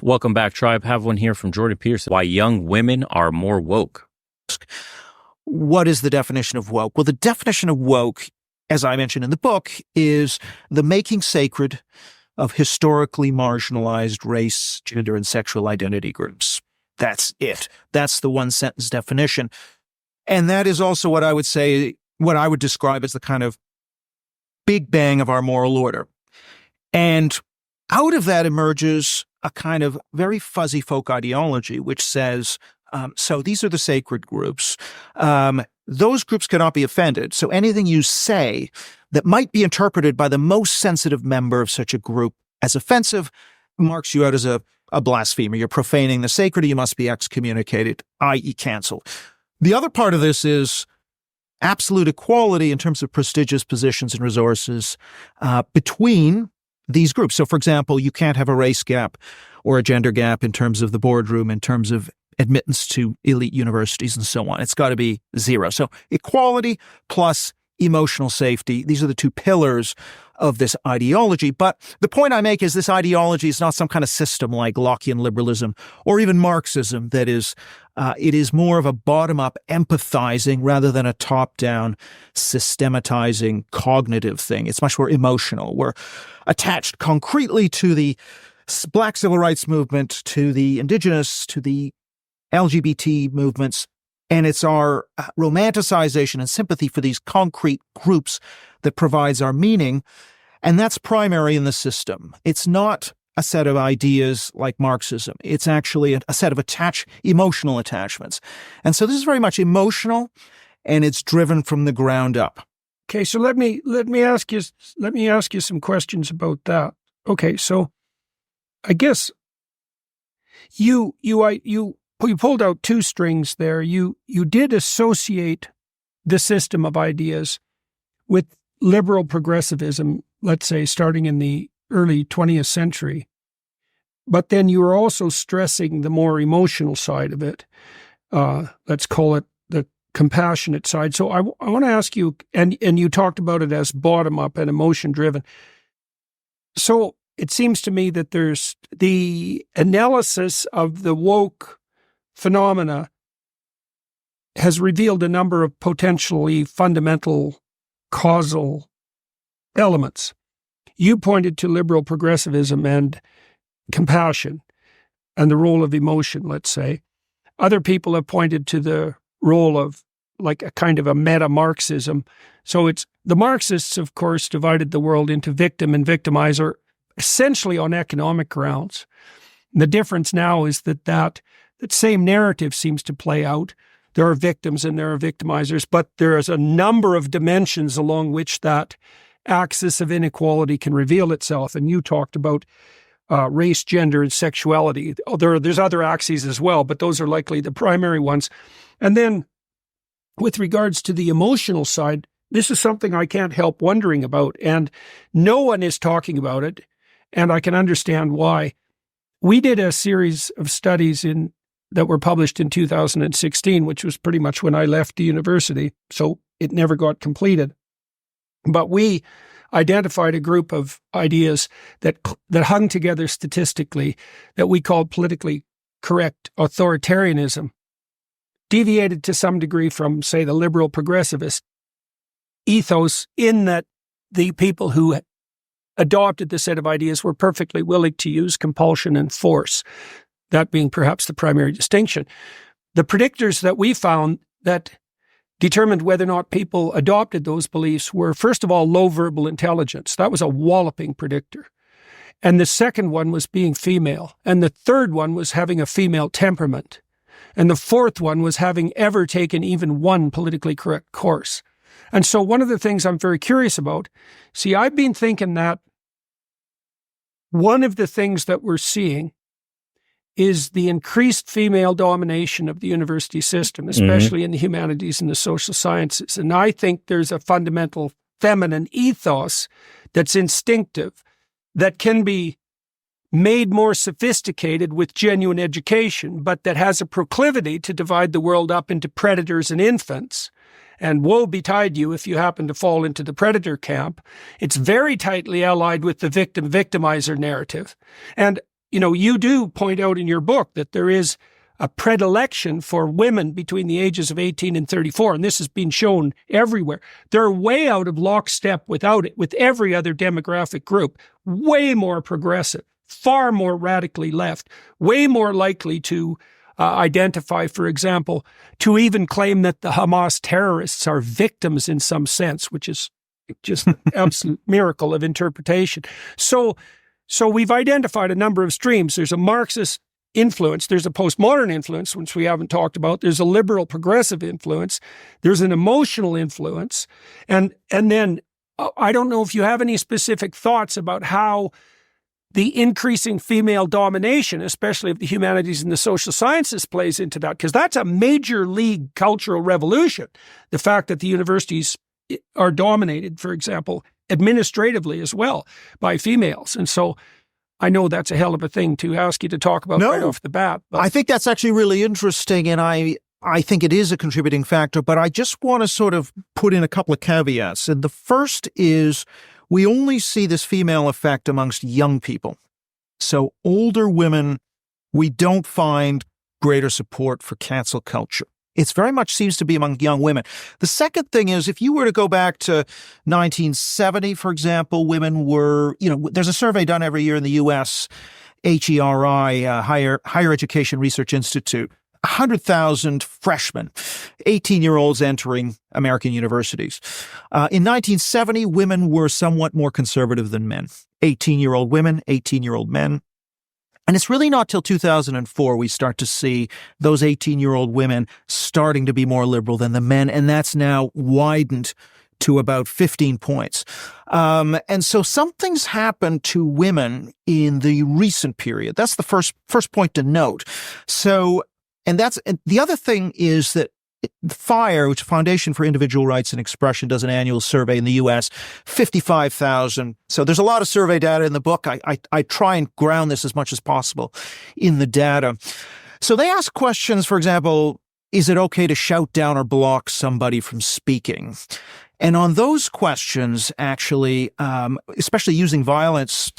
Welcome back, Tribe. Have one here from Jordan Peterson. Why young women are more woke. What is the definition of woke? Well, the definition of woke, as I mentioned in the book, is the making sacred of historically marginalized race, gender, and sexual identity groups. That's it. That's the one-sentence definition. And that is also what I would say, what I would describe as the kind of big bang of our moral order. And out of that emerges a kind of very fuzzy folk ideology, which says, so these are the sacred groups. Those groups cannot be offended. So anything you say that might be interpreted by the most sensitive member of such a group as offensive marks you out as a blasphemer. You're profaning the sacred, you must be excommunicated, i.e. canceled. The other part of this is absolute equality in terms of prestigious positions and resources between these groups. So, for example, you can't have a race gap or a gender gap in terms of the boardroom, in terms of admittance to elite universities and so on. It's got to be zero. So equality plus emotional safety, these are the two pillars of this ideology. But the point I make is this ideology is not some kind of system like Lockean liberalism or even Marxism that is, it is more of a bottom-up empathizing rather than a top-down systematizing cognitive thing. It's much more emotional. We're attached concretely to the Black civil rights movement, to the indigenous, to the LGBT movements, and it's our romanticization and sympathy for these concrete groups that provides our meaning, and that's primary in the system. It's not a set of ideas like Marxism. It's actually a set of emotional attachments. And so this is very much emotional, and it's driven from the ground up. Okay, so let me ask you some questions about that. Okay, so I guess you pulled out two strings there. You did associate the system of ideas with liberal progressivism, let's say, starting in the early 20th century. But then you were also stressing the more emotional side of it. Let's call it the compassionate side. So I want to ask you, and you talked about it as bottom-up and emotion-driven. So it seems to me that there's the analysis of the woke phenomena has revealed a number of potentially fundamental causal elements. You pointed to liberal progressivism and compassion and the role of emotion, let's say. Other people have pointed to the role of like a kind of a meta-Marxism. So it's the Marxists, of course, divided the world into victim and victimizer, essentially on economic grounds. And the difference now is that same narrative seems to play out. There are victims and there are victimizers, but there is a number of dimensions along which that axis of inequality can reveal itself. And you talked about race, gender, and sexuality. There's other axes as well, but those are likely the primary ones. And then with regards to the emotional side, this is something I can't help wondering about, and no one is talking about it, and I can understand why. We did a series of studies that were published in 2016, which was pretty much when I left the university, so it never got completed. But we identified a group of ideas that hung together statistically that we called politically correct authoritarianism, deviated to some degree from, say, the liberal progressivist ethos, in that the people who adopted the set of ideas were perfectly willing to use compulsion and force, that being perhaps the primary distinction. The predictors that we found that determined whether or not people adopted those beliefs were, first of all, low verbal intelligence. That was a walloping predictor. And the second one was being female. And the third one was having a female temperament. And the fourth one was having ever taken even one politically correct course. And so one of the things I'm very curious about, I've been thinking that one of the things that we're seeing is the increased female domination of the university system, especially in the humanities and the social sciences. And I think there's a fundamental feminine ethos that's instinctive, that can be made more sophisticated with genuine education, but that has a proclivity to divide the world up into predators and infants. And woe betide you if you happen to fall into the predator camp. It's very tightly allied with the victim-victimizer narrative. And you do point out in your book that there is a predilection for women between the ages of 18 and 34, and this has been shown everywhere. They're way out of lockstep with every other demographic group, way more progressive, far more radically left, way more likely to identify, for example, to even claim that the Hamas terrorists are victims in some sense, which is just an absolute miracle of interpretation. So we've identified a number of streams. There's a Marxist influence. There's a postmodern influence, which we haven't talked about. There's a liberal progressive influence. There's an emotional influence. And then I don't know if you have any specific thoughts about how the increasing female domination, especially of the humanities and the social sciences, plays into that, because that's a major league cultural revolution. The fact that the universities are dominated, for example, administratively as well by females. And so I know that's a hell of a thing to ask you to talk about right off the bat. But I think that's actually really interesting, and I think it is a contributing factor, but I just want to sort of put in a couple of caveats. And the first is we only see this female effect amongst young people. So older women, we don't find greater support for cancel culture. It very much seems to be among young women. The second thing is, if you were to go back to 1970, for example, women were, there's a survey done every year in the U.S., HERI, Higher Education Research Institute, 100,000 freshmen, 18-year-olds entering American universities. In 1970, women were somewhat more conservative than men. 18-year-old women, 18-year-old men. And it's really not till 2004 we start to see those 18-year-old women starting to be more liberal than the men, and that's now widened to about 15 points. And so something's happened to women in the recent period. That's the first point to note. And the other thing is that FIRE, which is Foundation for Individual Rights and Expression, does an annual survey in the U.S., 55,000. So there's a lot of survey data in the book. I try and ground this as much as possible in the data. So they ask questions, for example, is it okay to shout down or block somebody from speaking? And on those questions, actually, especially using violence.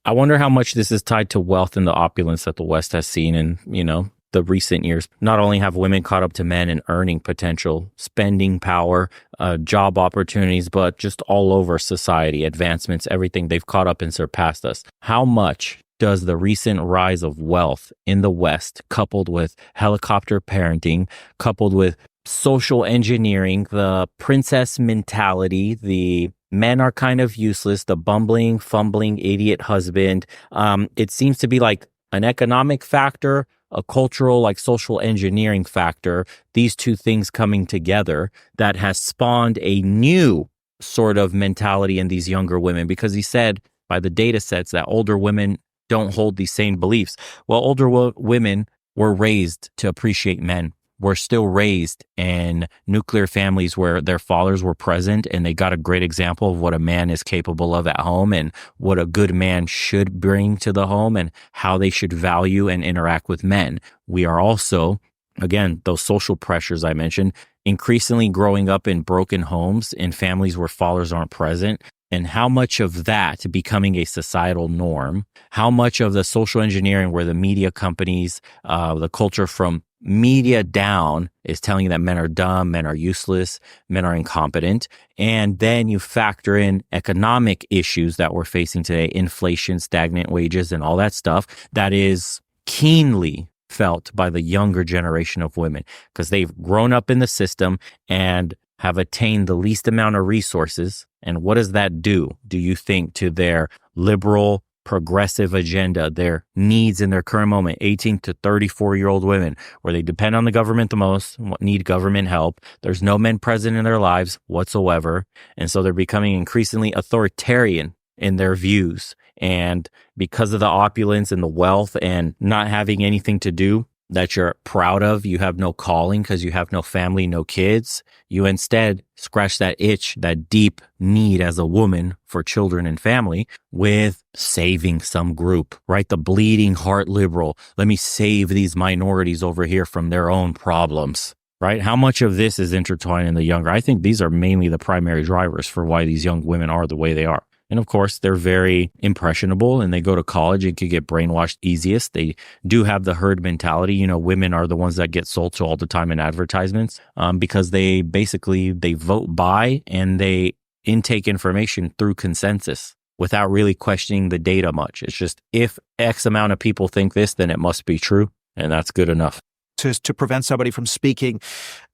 I wonder how much this is tied to wealth and the opulence that the West has seen in, the recent years. Not only have women caught up to men in earning potential, spending power, job opportunities, but just all over society, advancements, everything, they've caught up and surpassed us. How much does the recent rise of wealth in the West, coupled with helicopter parenting, coupled with social engineering, the princess mentality, the men are kind of useless, the bumbling, fumbling, idiot husband, it seems to be like an economic factor, a cultural, like social engineering factor, these two things coming together that has spawned a new sort of mentality in these younger women, because he said by the data sets that older women don't hold these same beliefs. Well, older women were raised to appreciate men. Were still raised in nuclear families where their fathers were present, and they got a great example of what a man is capable of at home and what a good man should bring to the home and how they should value and interact with men. We are also, again, those social pressures I mentioned, increasingly growing up in broken homes, in families where fathers aren't present. And how much of that becoming a societal norm, how much of the social engineering where the media companies, the culture from media down is telling you that men are dumb, men are useless, men are incompetent. And then you factor in economic issues that we're facing today, inflation, stagnant wages, and all that stuff that is keenly felt by the younger generation of women because they've grown up in the system and have attained the least amount of resources. And what does that do you think, to their liberal, progressive agenda, their needs in their current moment, 18 to 34-year-old women, where they depend on the government the most, need government help. There's no men present in their lives whatsoever. And so they're becoming increasingly authoritarian in their views. And because of the opulence and the wealth and not having anything to do that you're proud of, you have no calling because you have no family, no kids. You instead scratch that itch, that deep need as a woman for children and family with saving some group, right? The bleeding heart liberal. Let me save these minorities over here from their own problems, right? How much of this is intertwined in the younger? I think these are mainly the primary drivers for why these young women are the way they are. And of course, they're very impressionable and they go to college and could get brainwashed easiest. They do have the herd mentality. You know, women are the ones that get sold to all the time in advertisements because they vote by and they intake information through consensus without really questioning the data much. It's just if X amount of people think this, then it must be true. And that's good enough. To prevent somebody from speaking.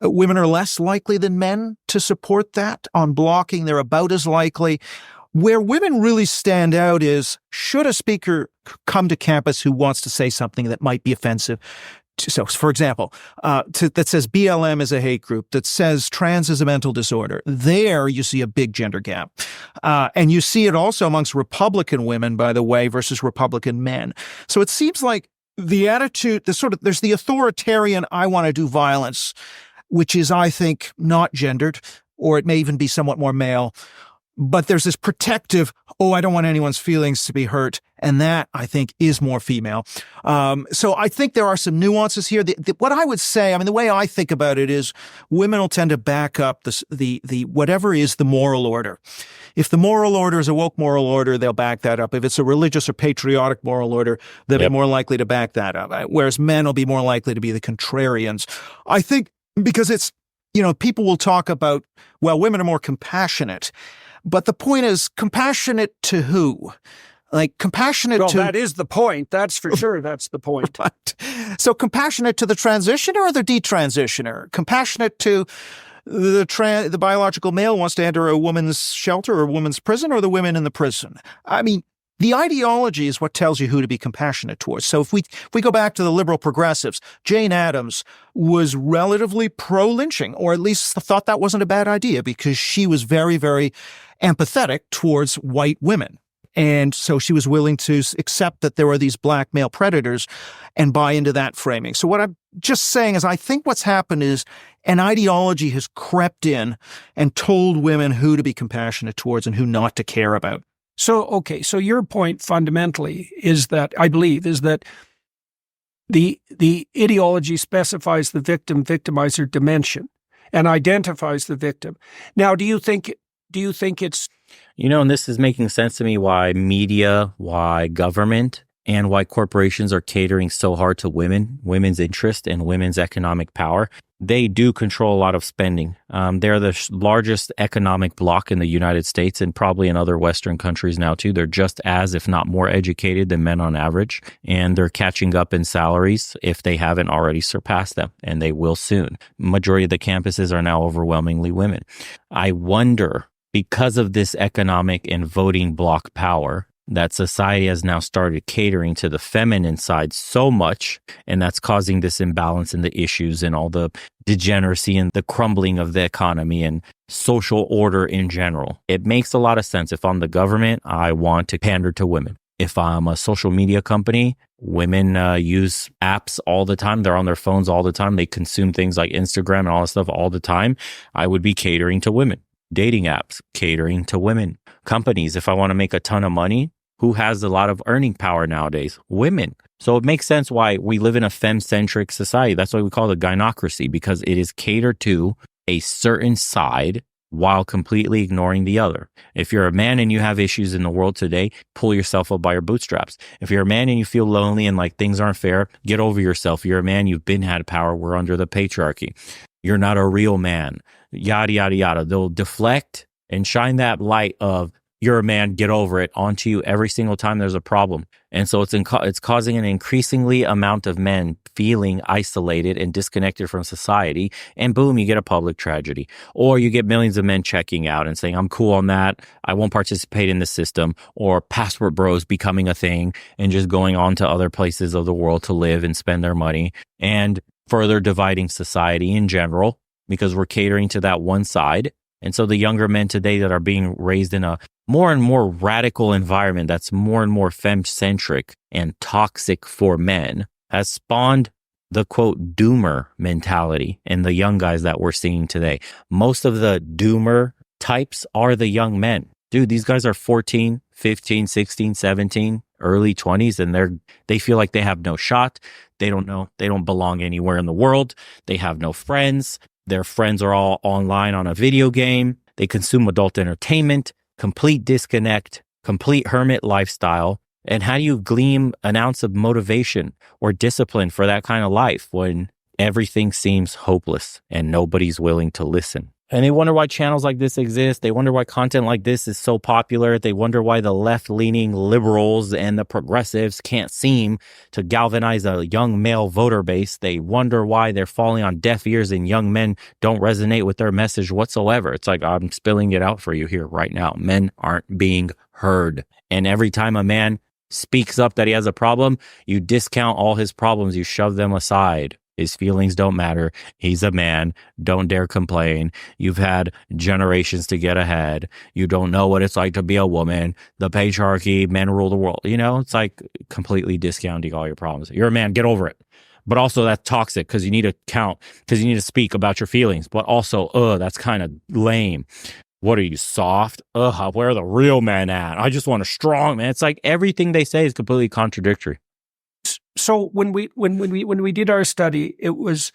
Women are less likely than men to support that. On blocking, they're about as likely. Where women really stand out is, should a speaker come to campus who wants to say something that might be offensive? So, for example, that says BLM is a hate group, that says trans is a mental disorder. There you see a big gender gap. And you see it also amongst Republican women, by the way, versus Republican men. So it seems like the attitude, there's the authoritarian, I want to do violence, which is, I think, not gendered, or it may even be somewhat more male. But there's this protective, I don't want anyone's feelings to be hurt. And that, I think, is more female. So I think there are some nuances here. What I would say, the way I think about it is women will tend to back up the whatever is the moral order. If the moral order is a woke moral order, they'll back that up. If it's a religious or patriotic moral order, they'll be more likely to back that up. Whereas men will be more likely to be the contrarians. I think because it's, people will talk about, well, women are more compassionate. But the point is, compassionate to who? Like, compassionate to... Well, that is the point. That's for sure. That's the point. Right. So compassionate to the transitioner or the detransitioner? Compassionate to the biological male wants to enter a woman's shelter or a woman's prison, or the women in the prison? The ideology is what tells you who to be compassionate towards. So if we go back to the liberal progressives, Jane Addams was relatively pro-lynching, or at least thought that wasn't a bad idea, because she was very, very empathetic towards white women. And so she was willing to accept that there were these black male predators and buy into that framing. So what I'm just saying is, I think what's happened is an ideology has crept in and told women who to be compassionate towards and who not to care about. So your point fundamentally is that, I believe, is that the ideology specifies the victim-victimizer dimension and identifies the victim. Now, do you think it's... And this is making sense to me why media, why government, and why corporations are catering so hard to women's interest and women's economic power. They do control a lot of spending. They're the largest economic bloc in the United States and probably in other Western countries now too. They're just as, if not more educated than men on average. And they're catching up in salaries if they haven't already surpassed them. And they will soon. Majority of the campuses are now overwhelmingly women. I wonder, because of this economic and voting bloc power, that society has now started catering to the feminine side so much, and that's causing this imbalance in the issues and all the degeneracy and the crumbling of the economy and social order in general. It makes a lot of sense. If I'm the government, I want to pander to women. If I'm a social media company, women use apps all the time. They're on their phones all the time. They consume things like Instagram and all that stuff all the time. I would be catering to women. Dating apps, catering to women. Companies, if I want to make a ton of money, who has a lot of earning power nowadays? Women. So it makes sense why we live in a femme-centric society. That's why we call it gynocracy, because it is catered to a certain side while completely ignoring the other. If you're a man and you have issues in the world today, pull yourself up by your bootstraps. If you're a man and you feel lonely and like things aren't fair, get over yourself. You're a man, you've had power. We're under the patriarchy. You're not a real man. Yada, yada, yada. They'll deflect and shine that light of, you're a man, get over it, onto you every single time there's a problem. And so it's causing an increasingly amount of men feeling isolated and disconnected from society. And boom, you get a public tragedy. Or you get millions of men checking out and saying, I'm cool on that. I won't participate in the system. Or passport bros becoming a thing and just going on to other places of the world to live and spend their money. And further dividing society in general, because we're catering to that one side. And so the younger men today that are being raised in a more and more radical environment that's more and more femme-centric and toxic for men has spawned the, quote, doomer mentality in the young guys that we're seeing today. Most of the doomer types are the young men. Dude, these guys are 14, 15, 16, 17, early 20s, and they feel like they have no shot. They don't know. They don't belong anywhere in the world. They have no friends. Their friends are all online on a video game. They consume adult entertainment complete disconnect, complete hermit lifestyle. And how do you glean an ounce of motivation or discipline for that kind of life when everything seems hopeless and nobody's willing to listen? And they wonder why channels like this exist. They wonder why content like this is so popular. They wonder why the left-leaning liberals and the progressives can't seem to galvanize a young male voter base. They wonder why they're falling on deaf ears and young men don't resonate with their message whatsoever. It's like, I'm spilling it out for you here right now. Men aren't being heard. And every time a man speaks up that he has a problem, you discount all his problems. You shove them aside. His feelings don't matter. He's a man. Don't dare complain. You've had generations to get ahead. You don't know what it's like to be a woman. The patriarchy, men rule the world. You know, it's like completely discounting all your problems. You're a man. Get over it. But also that's toxic because you need to count, because you need to speak about your feelings. But also, that's kind of lame. What are you, soft? Where are the real men at? I just want a strong man. It's like everything they say is completely contradictory. So when we did our study, it was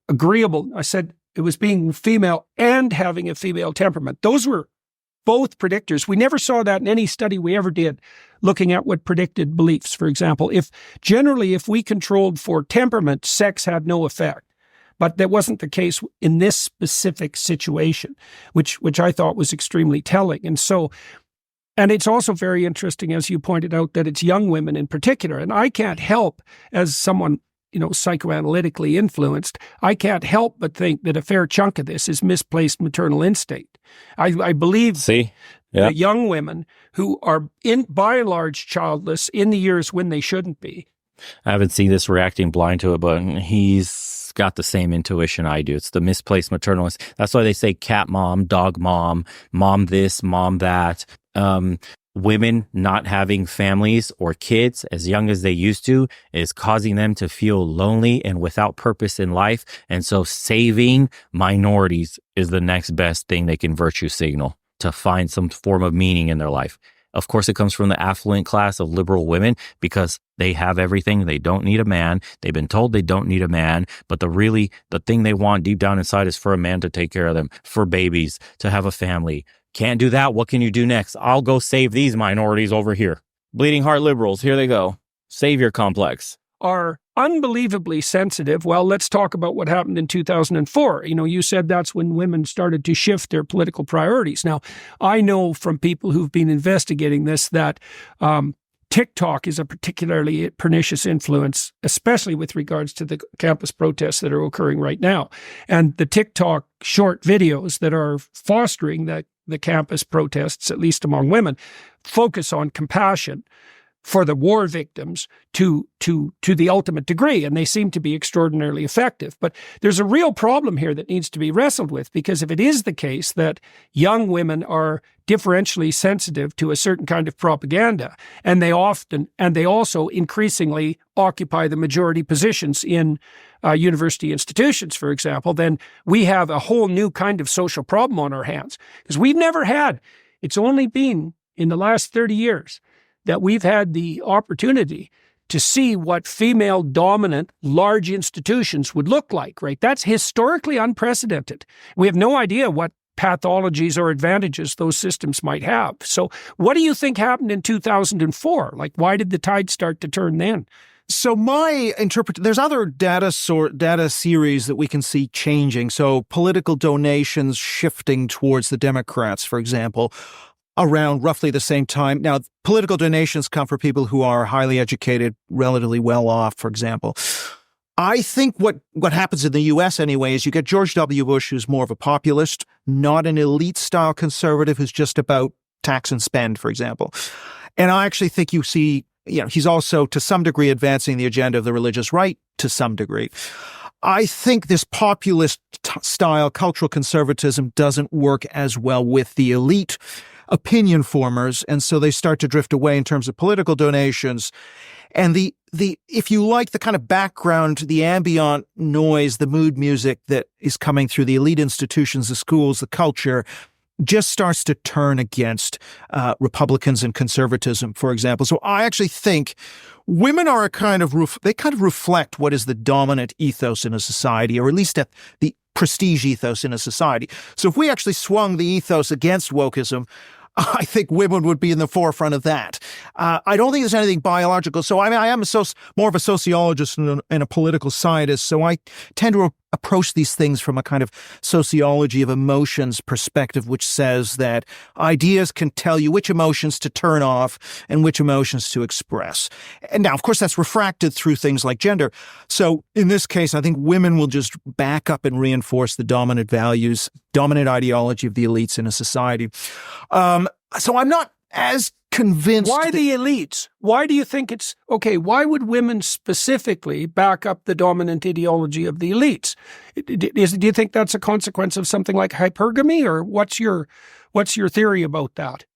agreeable. I said it was being female and having a female temperament. Those were both predictors. We never saw that in any study we ever did, looking at what predicted beliefs. For example, if we controlled for temperament, sex had no effect. But that wasn't the case in this specific situation, which I thought was extremely telling. And it's also very interesting, as you pointed out, that it's young women in particular. And I can't help, as someone, psychoanalytically influenced, I can't help but think that a fair chunk of this is misplaced maternal instinct. I believe that young women who are by and large childless in the years when they shouldn't be. I haven't seen this reacting blind to it, but he's got the same intuition I do. It's the misplaced maternal instinct. That's why they say cat mom, dog mom this, mom that. Women not having families or kids as young as they used to is causing them to feel lonely and without purpose in life. And so saving minorities is the next best thing they can virtue signal to find some form of meaning in their life. Of course, it comes from the affluent class of liberal women because they have everything. They don't need a man. They've been told they don't need a man. But the thing they want deep down inside is for a man to take care of them, for babies, to have a family. Can't do that. What can you do next? I'll go save these minorities over here. Bleeding heart liberals. Here they go. Savior complex. Are unbelievably sensitive. Well, let's talk about what happened in 2004. You said that's when women started to shift their political priorities. Now, I know from people who've been investigating this that TikTok is a particularly pernicious influence, especially with regards to the campus protests that are occurring right now. And the TikTok short videos that are fostering the campus protests, at least among women, focus on compassion for the war victims to the ultimate degree, and they seem to be extraordinarily effective. But there's a real problem here that needs to be wrestled with, because if it is the case that young women are differentially sensitive to a certain kind of propaganda, and they also increasingly occupy the majority positions in university institutions, for example, then we have a whole new kind of social problem on our hands. Because it's only been in the last 30 years that we've had the opportunity to see what female-dominant large institutions would look like, right? That's historically unprecedented. We have no idea what pathologies or advantages those systems might have. So what do you think happened in 2004? Like, why did the tide start to turn then? So my there's other data series that we can see changing. So political donations shifting towards the Democrats, for example, around roughly the same time. Now, political donations come for people who are highly educated, relatively well off, for example. I think what happens in the U.S. anyway is you get George W. Bush, who's more of a populist, not an elite-style conservative who's just about tax and spend, for example. And I actually think you see, he's also to some degree advancing the agenda of the religious right to some degree. I think this populist style cultural conservatism doesn't work as well with the elite opinion formers, and so they start to drift away in terms of political donations. And the if you like the kind of background, the ambient noise, the mood music that is coming through the elite institutions, the schools, the culture, just starts to turn against Republicans and conservatism, for example. So I actually think women are they kind of reflect what is the dominant ethos in a society, or at least the prestige ethos in a society. So if we actually swung the ethos against wokeism, I think women would be in the forefront of that. I don't think there's anything biological. So, I mean, I am more of a sociologist and a political scientist, so I tend to approach these things from a kind of sociology of emotions perspective, which says that ideas can tell you which emotions to turn off and which emotions to express. And now, of course, that's refracted through things like gender. So in this case, I think women will just back up and reinforce the dominant values, dominant ideology of the elites in a society. So I'm not as convinced. Why the elites? Why do you think it's okay? Why would women specifically back up the dominant ideology of the elites? Do you think that's a consequence of something like hypergamy, or what's your theory about that?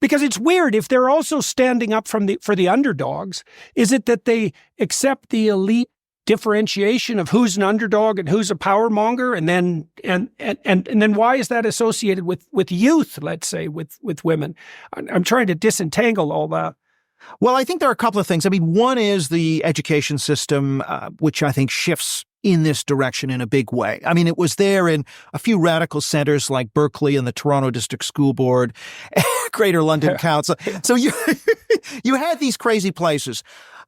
Because it's weird if they're also standing up for the underdogs. Is it that they accept the elite differentiation of who's an underdog and who's a power monger, and then why is that associated with youth, let's say, with women? I'm trying to disentangle all that. Well, I think there are a couple of things. I mean, one is the education system, which I think shifts in this direction in a big way. I mean, it was there in a few radical centers like Berkeley and the Toronto District School Board, Greater London Council. So you had these crazy places.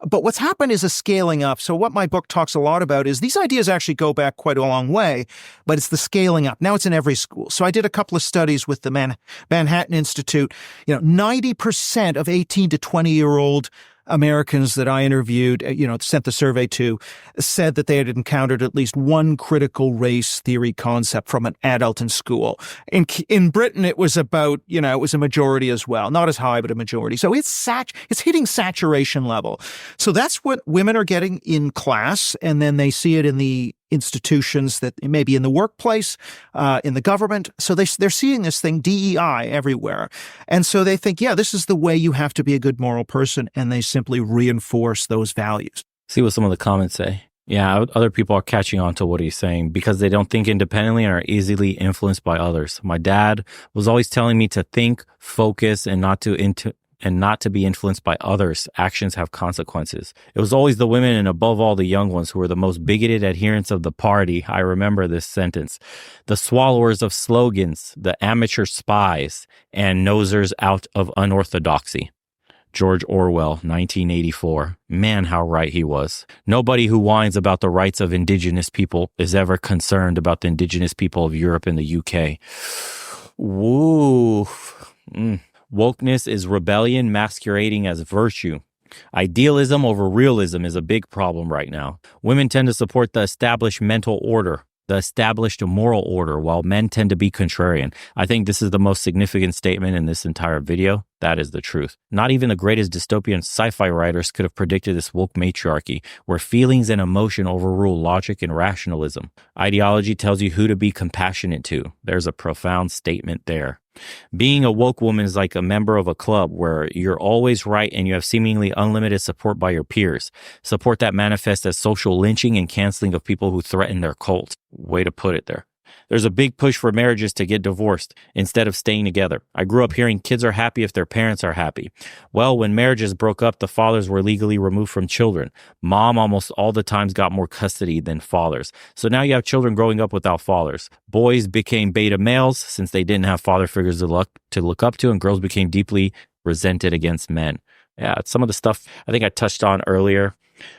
But what's happened is a scaling up. So what my book talks a lot about is these ideas actually go back quite a long way, but it's the scaling up. Now it's in every school. So I did a couple of studies with the Manhattan Institute. 90% of 18 to 20-year-old Americans that I interviewed, sent the survey to, said that they had encountered at least one critical race theory concept from an adult in school. In Britain, it was about, it was a majority as well. Not as high, but a majority. So it's hitting saturation level. So that's what women are getting in class, and then they see it in the institutions, that maybe in the workplace, in the government. So they're seeing this thing, DEI, everywhere. And so they think, this is the way you have to be a good moral person. And they simply reinforce those values. See what some of the comments say. Yeah, other people are catching on to what he's saying because they don't think independently and are easily influenced by others. My dad was always telling me to think, focus, and not to be influenced by others. Actions have consequences. It was always the women, and above all the young ones, who were the most bigoted adherents of the party. I remember this sentence. The swallowers of slogans, the amateur spies, and nosers out of unorthodoxy. George Orwell, 1984. Man, how right he was. Nobody who whines about the rights of indigenous people is ever concerned about the indigenous people of Europe and the UK. Woo. Wokeness is rebellion masquerading as virtue. Idealism over realism is a big problem right now. Women tend to support the established mental order, the established moral order, while men tend to be contrarian. I think this is the most significant statement in this entire video. That is the truth. Not even the greatest dystopian sci-fi writers could have predicted this woke matriarchy, where feelings and emotion overrule logic and rationalism. Ideology tells you who to be compassionate to. There's a profound statement there. Being a woke woman is like a member of a club where you're always right and you have seemingly unlimited support by your peers. Support that manifests as social lynching and canceling of people who threaten their cult. Way to put it there. There's a big push for marriages to get divorced instead of staying together. I grew up hearing kids are happy if their parents are happy. Well, when marriages broke up, the fathers were legally removed from children. Mom almost all the times got more custody than fathers. So now you have children growing up without fathers. Boys became beta males since they didn't have father figures to look up to, and girls became deeply resented against men. Yeah, some of the stuff I think I touched on earlier.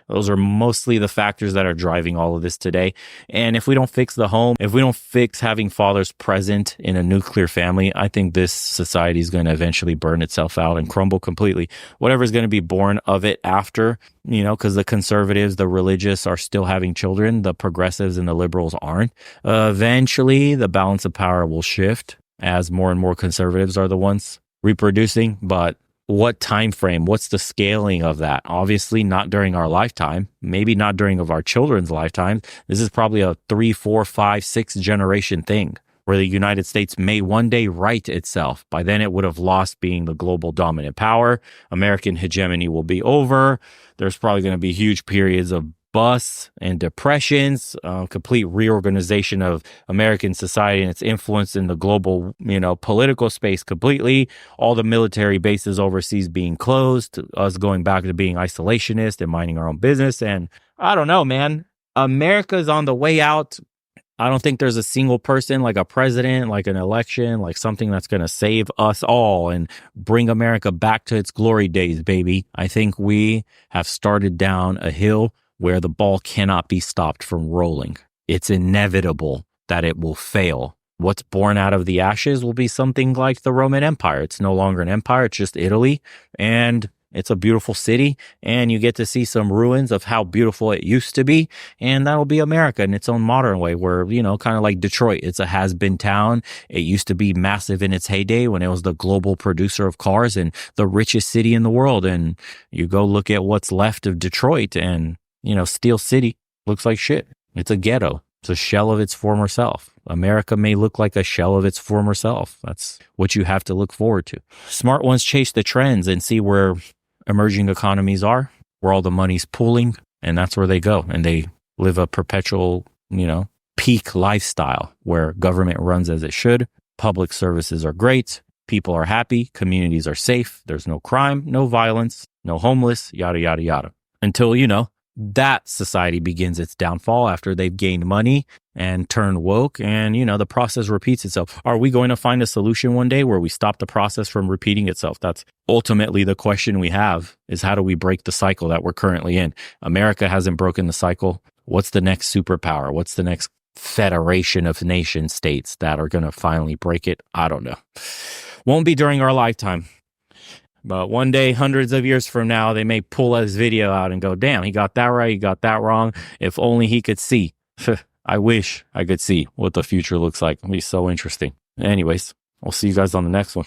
Those are mostly the factors that are driving all of this today. And if we don't fix the home, if we don't fix having fathers present in a nuclear family, I think this society is going to eventually burn itself out and crumble completely. Whatever is going to be born of it after, because the conservatives, the religious are still having children, the progressives and the liberals aren't. Eventually, the balance of power will shift as more and more conservatives are the ones reproducing. But what time frame? What's the scaling of that? Obviously not during our lifetime, maybe not during of our children's lifetime. This is probably a 3, 4, 5, 6 generation thing where the United States may one day right itself. By then it would have lost being the global dominant power. American hegemony will be over. There's probably going to be huge periods of busts and depressions, complete reorganization of American society and its influence in the global, political space completely. All the military bases overseas being closed, us going back to being isolationist and minding our own business. And I don't know, man. America's on the way out I don't think there's a single person, like a president, like an election, like something that's going to save us all and bring America back to its glory days, baby. I think we have started down a hill where the ball cannot be stopped from rolling. It's inevitable that it will fail. What's born out of the ashes will be something like the Roman Empire. It's no longer an empire. It's just Italy. And it's a beautiful city. And you get to see some ruins of how beautiful it used to be. And that'll be America in its own modern way where, you know, kind of like Detroit. It's a has-been town. It used to be massive in its heyday when it was the global producer of cars and the richest city in the world. And you go look at what's left of Detroit and, you know, Steel City looks like shit. It's a ghetto. It's a shell of its former self. America may look like a shell of its former self. That's what you have to look forward to. Smart ones chase the trends and see where emerging economies are, where all the money's pooling, and that's where they go. And they live a perpetual, you know, peak lifestyle where government runs as it should. Public services are great. People are happy. Communities are safe. There's no crime, no violence, no homeless, yada, yada, yada. Until, you know, that society begins its downfall after they've gained money and turned woke. And, you know, the process repeats itself. Are we going to find a solution one day where we stop the process from repeating itself? That's ultimately the question we have, is how do we break the cycle that we're currently in? America hasn't broken the cycle. What's the next superpower? What's the next federation of nation states that are going to finally break it? I don't know. Won't be during our lifetime. But one day, hundreds of years from now, they may pull this video out and go, damn, he got that right, he got that wrong. If only he could see. I wish I could see what the future looks like. It'll be so interesting. Anyways, I'll see you guys on the next one.